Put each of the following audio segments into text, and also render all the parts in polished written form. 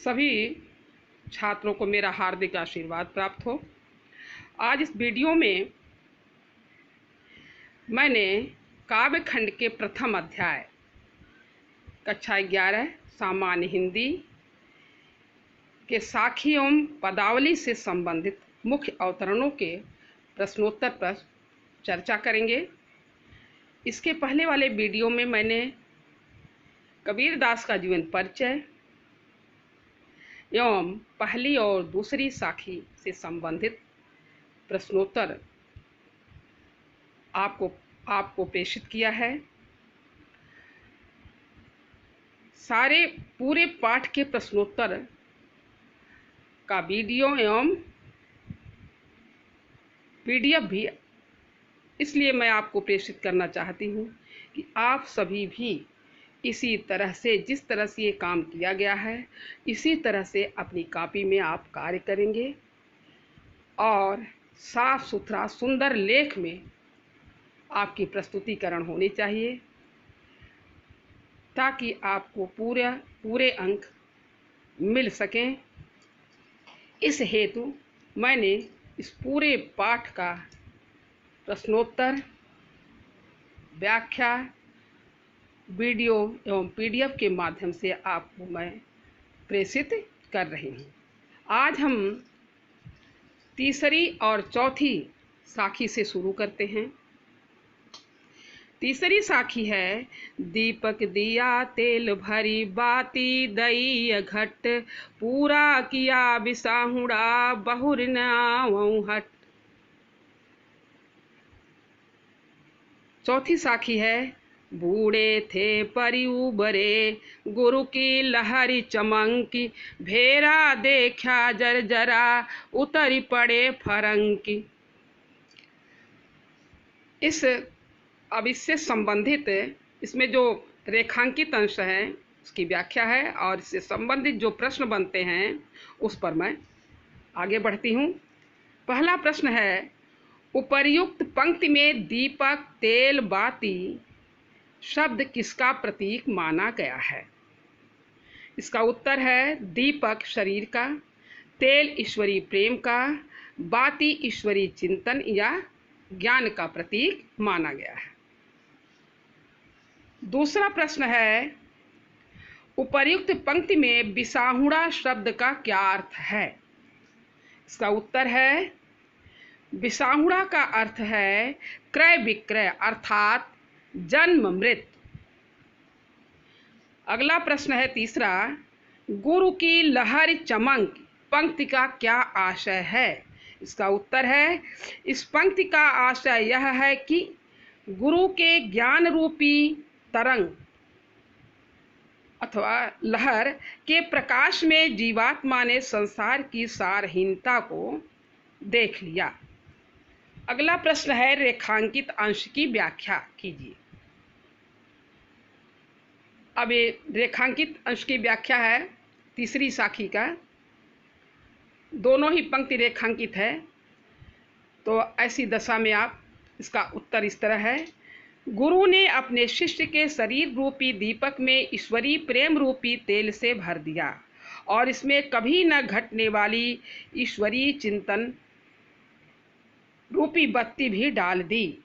सभी छात्रों को मेरा हार्दिक आशीर्वाद प्राप्त हो। आज इस वीडियो में मैंने काव्य खंड के प्रथम अध्याय कक्षा 11 सामान्य हिंदी के साखी एवं पदावली से संबंधित मुख्य अवतरणों के प्रश्नोत्तर पर चर्चा करेंगे। इसके पहले वाले वीडियो में मैंने कबीरदास का जीवन परिचय एवं पहली और दूसरी साखी से संबंधित प्रश्नोत्तर आपको प्रेषित किया है। सारे पूरे पाठ के प्रश्नोत्तर का वीडियो एवं PDF भी इसलिए मैं आपको प्रेषित करना चाहती हूँ कि आप सभी भी इसी तरह से, जिस तरह से ये काम किया गया है, इसी तरह से अपनी कॉपी में आप कार्य करेंगे और साफ सुथरा सुंदर लेख में आपकी प्रस्तुतिकरण होनी चाहिए ताकि आपको पूरे अंक मिल सकें। इस हेतु मैंने इस पूरे पाठ का प्रश्नोत्तर, व्याख्या, वीडियो एवं PDF के माध्यम से आपको मैं प्रेषित कर रही हूँ। आज हम तीसरी और चौथी साखी से शुरू करते हैं। तीसरी साखी है, दीपक दिया तेल भरी बाती दई घट, पूरा किया बिसाहुड़ा बहुर न आवऊं हट। चौथी साखी है, बूढ़े थे परी उबरे, गुरु की लहरी चमंकी, भेरा देखा जरजरा उतरी पड़े फरंकी। अब इससे संबंधित इसमें जो रेखांकित अंश है उसकी व्याख्या है और इससे संबंधित जो प्रश्न बनते हैं उस पर मैं आगे बढ़ती हूँ। पहला प्रश्न है, उपर्युक्त पंक्ति में दीपक तेल बाती शब्द किसका प्रतीक माना गया है? इसका उत्तर है, दीपक शरीर का, तेल ईश्वरीय प्रेम का, बाती ईश्वरीय चिंतन या ज्ञान का प्रतीक माना गया है। दूसरा प्रश्न है, उपर्युक्त पंक्ति में बिसाहुड़ा शब्द का क्या अर्थ है? इसका उत्तर है, बिसाहुड़ा का अर्थ है क्रय विक्रय अर्थात जन्म मृत्यु। अगला प्रश्न है तीसरा, गुरु की लहर चमक पंक्ति का क्या आशय है? इसका उत्तर है, इस पंक्ति का आशय यह है कि गुरु के ज्ञान रूपी तरंग अथवा लहर के प्रकाश में जीवात्मा ने संसार की सारहीनता को देख लिया। अगला प्रश्न है, रेखांकित अंश की व्याख्या कीजिए। अब ये रेखांकित अंश की व्याख्या है तीसरी साखी का, दोनों ही पंक्ति रेखांकित है, तो ऐसी दशा में आप इसका उत्तर इस तरह है, गुरु ने अपने शिष्य के शरीर रूपी दीपक में ईश्वरीय प्रेम रूपी तेल से भर दिया और इसमें कभी न घटने वाली ईश्वरीय चिंतन रूपी बत्ती भी डाल दी।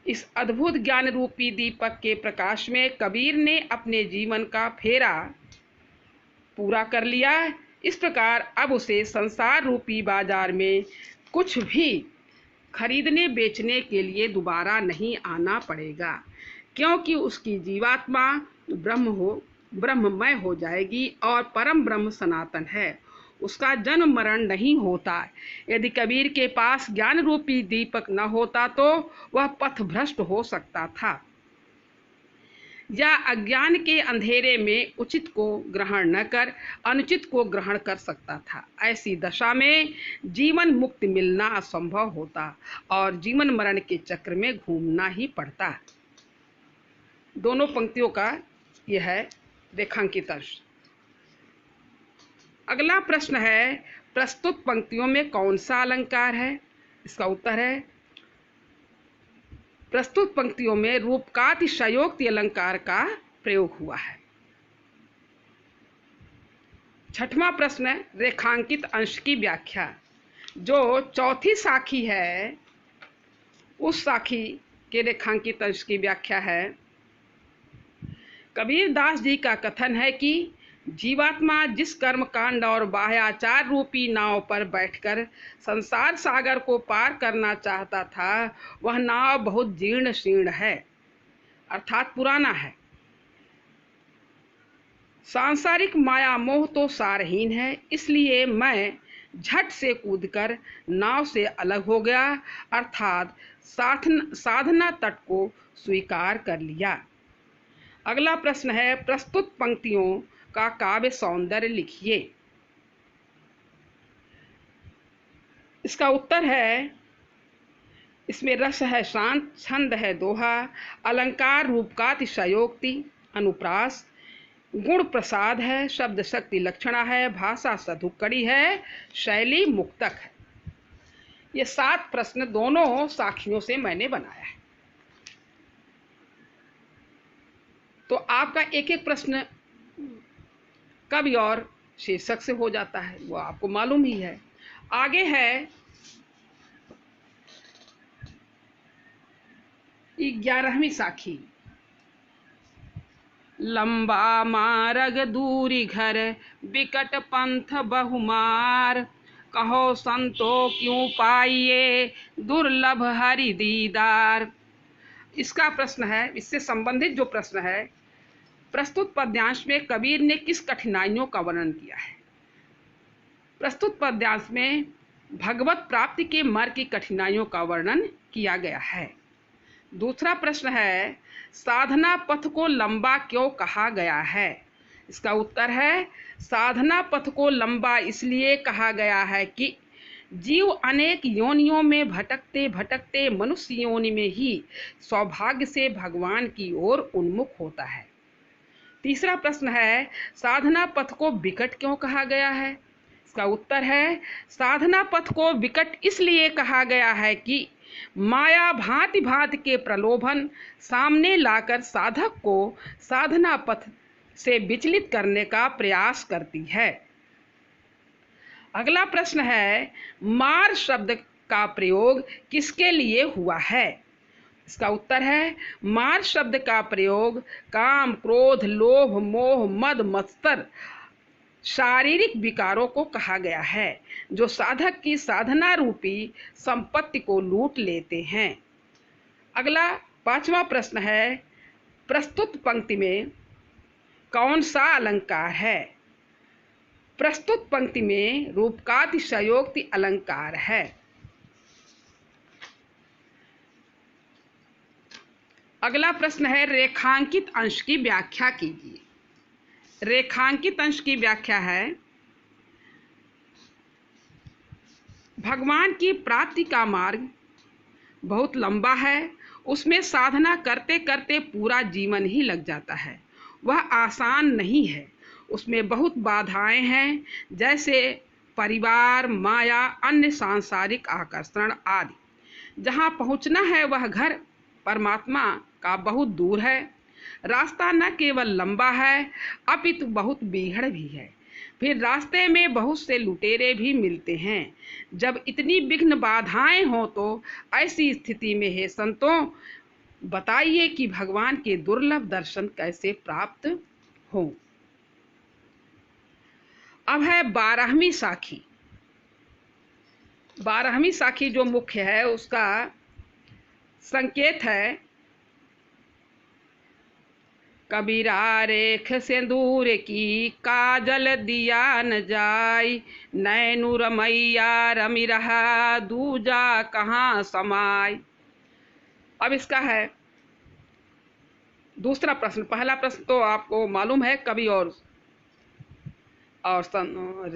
इस अद्भुत ज्ञान रूपी दीपक के प्रकाश में कबीर ने अपने जीवन का फेरा पूरा कर लिया। इस प्रकार अब उसे संसार रूपी बाजार में कुछ भी खरीदने बेचने के लिए दोबारा नहीं आना पड़ेगा, क्योंकि उसकी जीवात्मा ब्रह्ममय हो जाएगी और परम ब्रह्म सनातन है, उसका जन्म मरण नहीं होता। यदि कबीर के पास ज्ञान रूपी दीपक न होता तो वह पथभ्रष्ट हो सकता था या अज्ञान के अंधेरे में उचित को ग्रहण न कर अनुचित को ग्रहण कर सकता था। ऐसी दशा में जीवन मुक्ति मिलना असंभव होता और जीवन मरण के चक्र में घूमना ही पड़ता। दोनों पंक्तियों का यह है रेखांकित अंश। अगला प्रश्न है, प्रस्तुत पंक्तियों में कौन सा अलंकार है? इसका उत्तर है, प्रस्तुत पंक्तियों में रूपकातिशयोक्ति अलंकार का प्रयोग हुआ है। छठवां प्रश्न, रेखांकित अंश की व्याख्या। जो चौथी साखी है उस साखी के रेखांकित अंश की व्याख्या है। कबीर दास जी का कथन है कि जीवात्मा जिस कर्म कांड और बाह्याचार रूपी नाव पर बैठकर संसार सागर को पार करना चाहता था, वह नाव बहुत जीर्ण शीर्ण है, अर्थात पुराना है। सांसारिक माया मोह तो सारहीन है, इसलिए मैं झट से कूदकर नाव से अलग हो गया, अर्थात साधना तट को स्वीकार कर लिया। अगला प्रश्न है, प्रस्तुत पंक्तियों का काव्य सौंदर्य लिखिए। इसका उत्तर है, इसमें रस है शांत, छंद है दोहा, अलंकार रूप का अतिशयोक्ति अनुप्रास, गुण प्रसाद है, शब्द शक्ति लक्षणा है, भाषा सधुक्कड़ी है, शैली मुक्तक है। ये 7 प्रश्न दोनों साखियों से मैंने बनाया है। तो आपका एक एक प्रश्न कवि और शीर्षक से हो जाता है, वो आपको मालूम ही है। आगे है 11वीं साखी। लंबा मार्ग दूरी घर, बिकट पंथ बहुमार, कहो संतो क्यों पाइए दुर्लभ हरि दीदार। इसका प्रश्न है, इससे संबंधित जो प्रश्न है, प्रस्तुत पद्यांश में कबीर ने किस कठिनाइयों का वर्णन किया है। प्रस्तुत पद्यांश में भगवत प्राप्ति के मार्ग की कठिनाइयों का वर्णन किया गया है। दूसरा प्रश्न है, साधना पथ को लंबा क्यों कहा गया है। इसका उत्तर है, साधना पथ को लंबा इसलिए कहा गया है कि जीव अनेक योनियों में भटकते भटकते मनुष्य योनि में ही सौभाग्य से भगवान की ओर उन्मुख होता है। तीसरा प्रश्न है, साधना पथ को विकट क्यों कहा गया है। इसका उत्तर है, साधना पथ को विकट इसलिए कहा गया है कि माया भांति भांति के प्रलोभन सामने लाकर साधक को साधना पथ से विचलित करने का प्रयास करती है। अगला प्रश्न है, मार शब्द का प्रयोग किसके लिए हुआ है। इसका उत्तर है, मार शब्द का प्रयोग काम, क्रोध, लोभ, मोह, मद, मत्सर शारीरिक विकारों को कहा गया है, जो साधक की साधना रूपी संपत्ति को लूट लेते हैं। अगला 5वां प्रश्न है, प्रस्तुत पंक्ति में कौन सा अलंकार है। प्रस्तुत पंक्ति में रूपकातिशयोक्ति अलंकार है। अगला प्रश्न है, रेखांकित अंश की व्याख्या कीजिए। रेखांकित अंश की व्याख्या है, भगवान की प्राप्ति का मार्ग बहुत लंबा है, उसमें साधना करते करते पूरा जीवन ही लग जाता है। वह आसान नहीं है, उसमें बहुत बाधाएं हैं, जैसे परिवार, माया, अन्य सांसारिक आकर्षण आदि। जहाँ पहुँचना है वह घर परमात्मा का बहुत दूर है। रास्ता न केवल लंबा है अपितु बहुत बीहड़ भी है। फिर रास्ते में बहुत से लुटेरे भी मिलते हैं। जब इतनी विघ्न बाधाएं हो तो ऐसी स्थिति में हे संतों, बताइए कि भगवान के दुर्लभ दर्शन कैसे प्राप्त हो। अब है 12वीं साखी। 12वीं साखी जो मुख्य है उसका संकेत है, कबीरा रेख सिंदूर की काजल दिया न जाय, नैनु रमैया रमि रहा दूजा कहाँ समाय। अब इसका है दूसरा प्रश्न। पहला प्रश्न तो आपको मालूम है, कवि और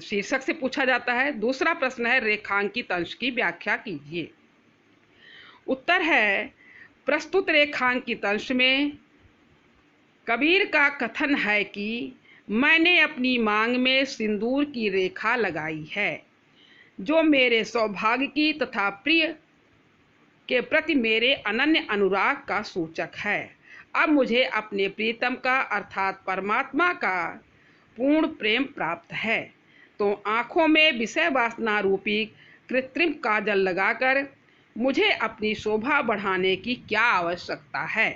शीर्षक से पूछा जाता है। दूसरा प्रश्न है, रेखांकित अंश की व्याख्या कीजिए। उत्तर है, प्रस्तुत रेखांकित अंश में कबीर का कथन है कि मैंने अपनी मांग में सिंदूर की रेखा लगाई है, जो मेरे सौभाग्य की तथा प्रिय के प्रति मेरे अनन्य अनुराग का सूचक है। अब मुझे अपने प्रीतम का अर्थात परमात्मा का पूर्ण प्रेम प्राप्त है, तो आंखों में विषय वासना रूपी कृत्रिम काजल लगाकर मुझे अपनी शोभा बढ़ाने की क्या आवश्यकता है।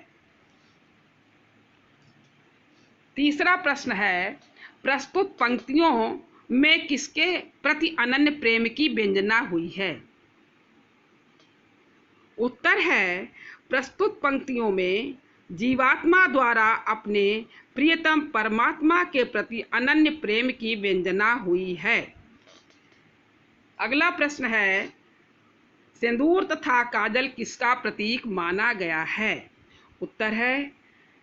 तीसरा प्रश्न है, प्रस्तुत पंक्तियों में किसके प्रति अनन्य प्रेम की व्यंजना हुई है। उत्तर है, प्रस्तुत पंक्तियों में जीवात्मा द्वारा अपने प्रियतम परमात्मा के प्रति अनन्य प्रेम की व्यंजना हुई है। अगला प्रश्न है, सिंदूर तथा काजल किसका प्रतीक माना गया है। उत्तर है,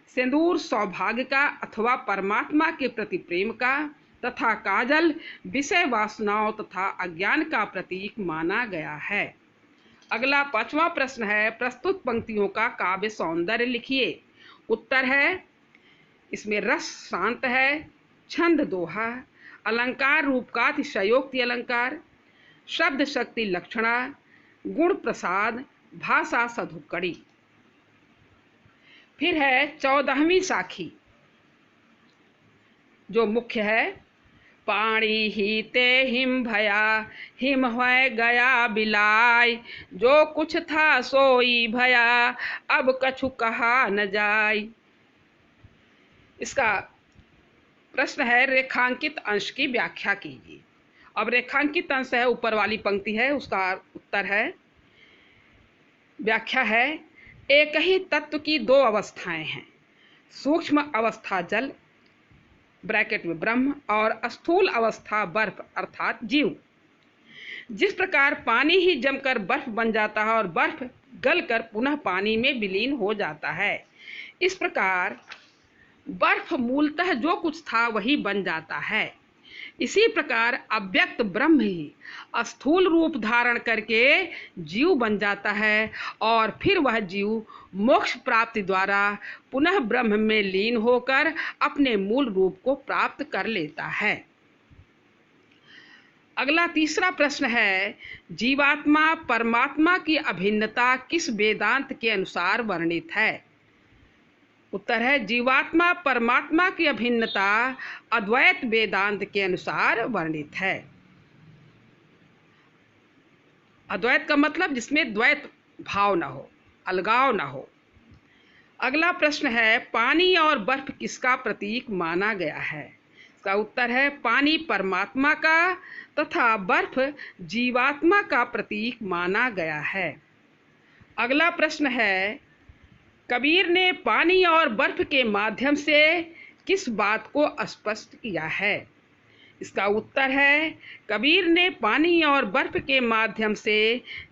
सिंदूर सौभाग्य का अथवा परमात्मा के प्रति प्रेम का तथा काजल विषय वासनाओं तथा अज्ञान का प्रतीक माना गया है। अगला 5वां प्रश्न है, प्रस्तुत पंक्तियों का काव्य सौंदर्य लिखिए। उत्तर है, इसमें रस शांत है, छंद दोहा, अलंकार रूप का अतिशयोक्ति अलंकार, शब्द शक्ति लक्षणा, गुण प्रसाद, भाषा सधुक्कड़ी। फिर है 14वीं साखी जो मुख्य है, पाणी ही ते हिम भया, हिम है गया बिलाय, जो कुछ था सोई भया, अब कछु कहा न जाय। इसका प्रश्न है, रेखांकित अंश की व्याख्या कीजिए। अब रेखांकित अंश है, ऊपर वाली पंक्ति है, उसका उत्तर है, व्याख्या है, एक ही तत्व की दो अवस्थाएं हैं, सूक्ष्म अवस्था जल ब्रैकेट में ब्रह्म और स्थूल अवस्था बर्फ अर्थात जीव। जिस प्रकार पानी ही जमकर बर्फ बन जाता है और बर्फ गलकर पुनः पानी में विलीन हो जाता है, इस प्रकार बर्फ मूलतः जो कुछ था वही बन जाता है। इसी प्रकार अव्यक्त ब्रह्म ही स्थूल रूप धारण करके जीव बन जाता है और फिर वह जीव मोक्ष प्राप्ति द्वारा पुनः ब्रह्म में लीन होकर अपने मूल रूप को प्राप्त कर लेता है। अगला तीसरा प्रश्न है, जीवात्मा परमात्मा की अभिन्नता किस वेदांत के अनुसार वर्णित है। उत्तर है, जीवात्मा परमात्मा की अभिन्नता अद्वैत वेदांत के अनुसार वर्णित है। अद्वैत का मतलब जिसमें द्वैत भाव न हो, अलगाव न हो। अगला प्रश्न है, पानी और बर्फ किसका प्रतीक माना गया है। इसका उत्तर है, पानी परमात्मा का तथा बर्फ जीवात्मा का प्रतीक माना गया है। अगला प्रश्न है, कबीर ने पानी और बर्फ के माध्यम से किस बात को स्पष्ट किया है। इसका उत्तर है, कबीर ने पानी और बर्फ के माध्यम से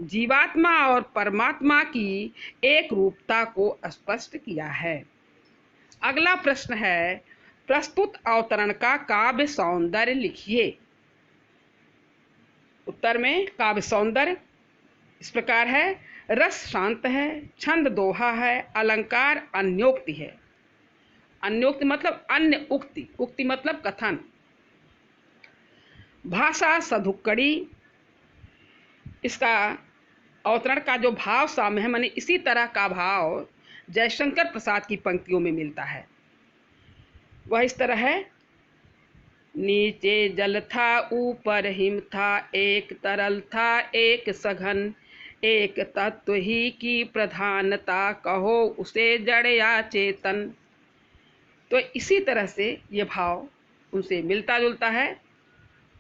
जीवात्मा और परमात्मा की एक रूपता को स्पष्ट किया है। अगला प्रश्न है, प्रस्तुत अवतरण का काव्य सौंदर्य लिखिए। उत्तर में काव्य सौंदर्य इस प्रकार है, रस शांत है, छंद दोहा है, अलंकार अन्योक्ति है। अन्योक्ति मतलब अन्य उक्ति, उक्ति मतलब कथन, भाषा सधुक्कड़ी। इसका अवतरण का जो भाव साम्य है, माने इसी तरह का भाव जयशंकर प्रसाद की पंक्तियों में मिलता है। वह इस तरह है, नीचे जल था ऊपर हिम था, एक तरल था एक सघन, एक तत्व ही की प्रधानता, कहो उसे जड़ या चेतन। तो इसी तरह से ये भाव उनसे मिलता जुलता है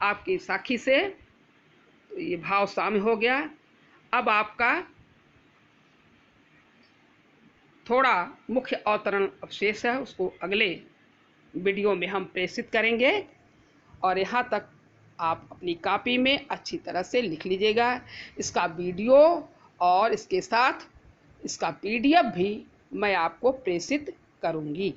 आपकी साखी से। तो ये भाव साम्य हो गया। अब आपका थोड़ा मुख्य अवतरण अवशेष है, उसको अगले वीडियो में हम प्रेषित करेंगे और यहाँ तक आप अपनी कॉपी में अच्छी तरह से लिख लीजिएगा। इसका वीडियो और इसके साथ इसका PDF भी मैं आपको प्रेषित करूँगी।